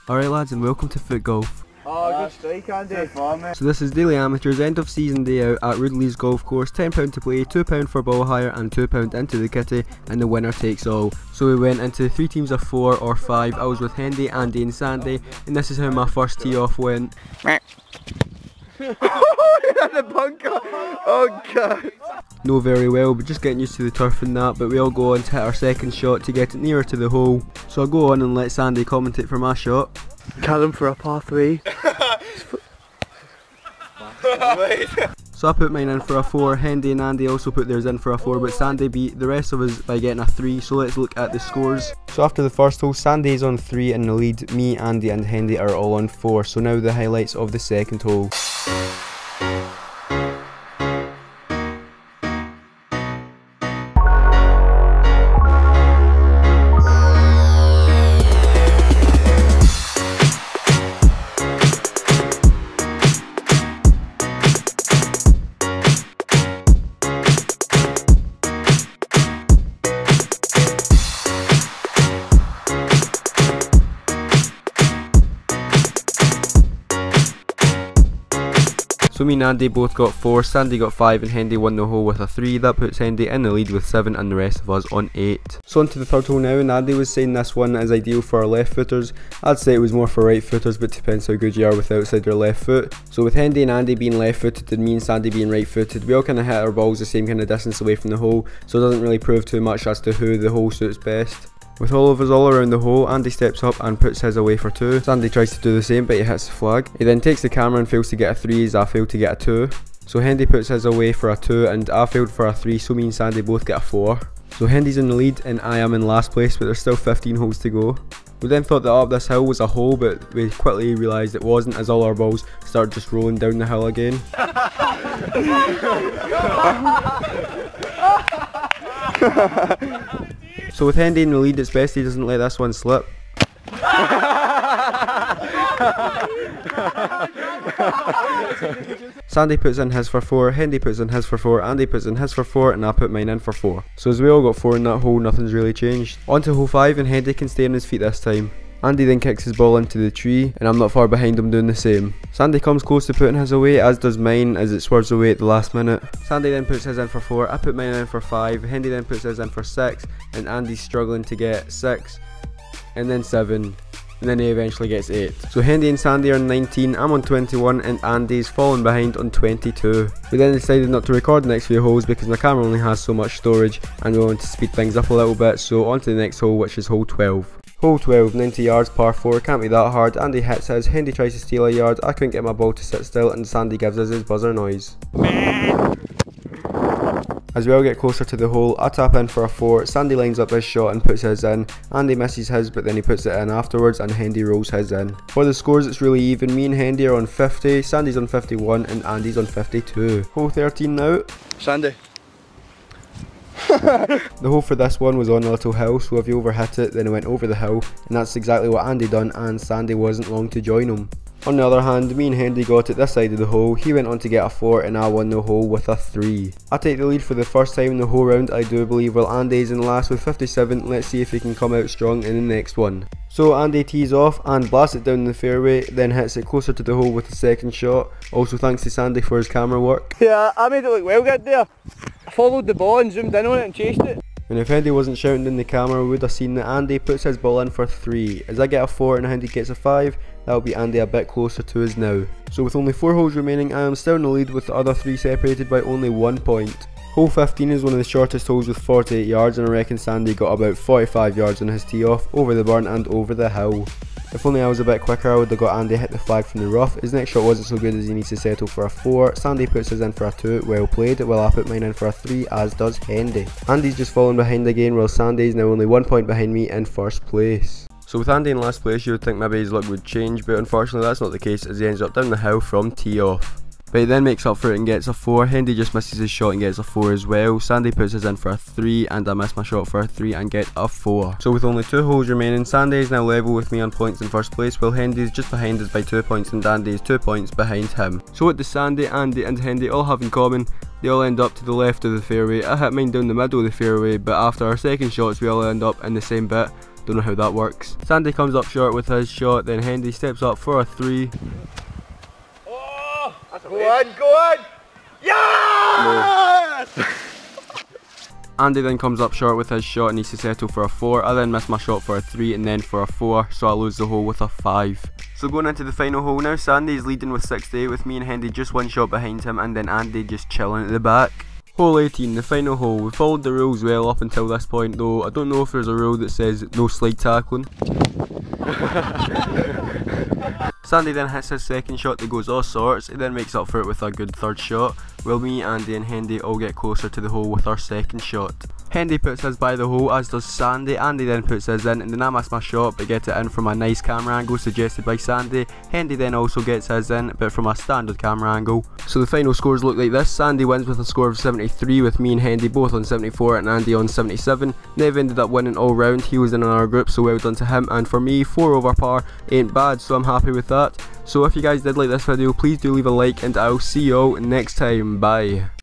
Alright lads, and welcome to FOOTGOLF. Oh, good strike, Andy. So this is Daily Amateurs end of season day out at Ridley's golf course. £10 to play, £2 for ball hire and £2 into the kitty, and the winner takes all. So we went into 3 teams of 4 or 5. I was with Hendy, Andy and Sandy, and this is how my first tee off went. The bunker! Oh god! No very well, but just getting used to the turf and that, but we all go on to hit our second shot to get it nearer to the hole. So I'll go on and let Sandy commentate for my shot. Callum for a par 3. So I put mine in for a 4, Hendy and Andy also put theirs in for a 4, but Sandy beat the rest of us by getting a 3, so let's look at the scores. So after the first hole, Sandy's on 3 in the lead, me, Andy and Hendy are all on 4, so now the highlights of the second hole. So me and Andy both got 4, Sandy got 5 and Hendy won the hole with a 3. That puts Hendy in the lead with 7 and the rest of us on 8. So on to the third hole now, and Andy was saying this one is ideal for our left footers. I'd say it was more for right footers, but depends how good you are with outside your left foot. So with Hendy and Andy being left footed and me and Sandy being right footed, we all kind of hit our balls the same kind of distance away from the hole, so it doesn't really prove too much as to who the hole suits best. With all of us all around the hole, Andy steps up and puts his away for 2. Sandy tries to do the same, but he hits the flag. He then takes the camera and fails to get a 3 as I failed to get a 2. So Hendy puts his away for a 2 and I failed for a 3, so me and Sandy both get a 4. So Hendy's in the lead and I am in last place, but there's still 15 holes to go. We then thought that up this hill was a hole, but we quickly realised it wasn't, as all our balls started just rolling down the hill again. So with Hendy in the lead, it's best he doesn't let this one slip. Sandy puts in his for 4, Hendy puts in his for 4, Andy puts in his for 4, and I put mine in for 4. So as we all got 4 in that hole, nothing's really changed. On to hole 5 and Hendy can stay on his feet this time. Andy then kicks his ball into the tree, and I'm not far behind him doing the same. Sandy comes close to putting his away, as does mine, as it swerves away at the last minute. Sandy then puts his in for 4, I put mine in for 5, Hendy then puts his in for 6, and Andy's struggling to get 6, and then 7, and then he eventually gets 8. So Hendy and Sandy are on 19, I'm on 21, and Andy's falling behind on 22. We then decided not to record the next few holes because my camera only has so much storage, and we want to speed things up a little bit, so on to the next hole, which is hole 12. Hole 12, 90 yards, par 4, can't be that hard. Andy hits his, Hendy tries to steal a yard, I couldn't get my ball to sit still, and Sandy gives us his buzzer noise. As we all get closer to the hole, I tap in for a 4, Sandy lines up his shot and puts his in, Andy misses his but then he puts it in afterwards and Hendy rolls his in. For the scores it's really even, me and Hendy are on 50, Sandy's on 51 and Andy's on 52. Hole 13 now. Sandy. The hole for this one was on a little hill, so if you overhit it then it went over the hill, and that's exactly what Andy done, and Sandy wasn't long to join him. On the other hand, me and Hendy got it this side of the hole, he went on to get a 4 and I won the hole with a 3. I take the lead for the first time in the whole round, I do believe, while Andy's in last with 57, let's see if he can come out strong in the next one. So Andy tees off and blasts it down the fairway, then hits it closer to the hole with the second shot. Also thanks to Sandy for his camera work. Yeah, I made it look well good there. I followed the ball and zoomed in on it and chased it. And if Hendy wasn't shouting in the camera, we would have seen that Andy puts his ball in for 3. As I get a 4 and Hendy gets a 5, that will be Andy a bit closer to us now. So with only 4 holes remaining, I am still in the lead with the other 3 separated by only 1 point. Hole 15 is one of the shortest holes with 48 yards, and I reckon Sandy got about 45 yards on his tee off, over the burn and over the hill. If only I was a bit quicker, I would have got Andy hit the flag from the rough. His next shot wasn't so good as he needs to settle for a 4. Sandy puts his in for a 2, well played, while I put mine in for a 3, as does Hendy. Andy's just fallen behind again, while Sandy's now only 1 point behind me in first place. So with Andy in last place, you would think maybe his luck would change, but unfortunately that's not the case, as he ends up down the hill from tee off. But he then makes up for it and gets a 4, Hendy just misses his shot and gets a 4 as well, Sandy puts his in for a 3 and I miss my shot for a 3 and get a 4. So with only 2 holes remaining, Sandy is now level with me on points in first place, while Hendy is just behind us by 2 points and Andy is 2 points behind him. So what does Sandy, Andy and Hendy all have in common? They all end up to the left of the fairway. I hit mine down the middle of the fairway, but after our second shots we all end up in the same bit. Don't know how that works. Sandy comes up short with his shot, then Hendy steps up for a 3. Oh! Go on! Yes! No. Andy then comes up short with his shot and needs to settle for a 4. I then miss my shot for a 3 and then for a 4, so I lose the hole with a 5. So going into the final hole now, Sandy is leading with 6-8 with me and Hendy just 1 shot behind him, and then Andy just chilling at the back. Hole 18, the final hole. We followed the rules well up until this point though. I don't know if there's a rule that says no slide tackling. Sandy then hits his second shot that goes all sorts. He then makes up for it with a good third shot, while me, Andy and Hendy all get closer to the hole with our second shot. Hendy puts his by the hole, as does Sandy. Andy then puts his in, and then I miss my shot but get it in from a nice camera angle suggested by Sandy. Hendy then also gets his in, but from a standard camera angle. So the final scores look like this. Sandy wins with a score of 73 with me and Hendy both on 74 and Andy on 77. Nev ended up winning all round. He was in our group, so well done to him, and for me 4 over par ain't bad, so I'm happy with that. So if you guys did like this video, please do leave a like, and I'll see you all next time. Bye.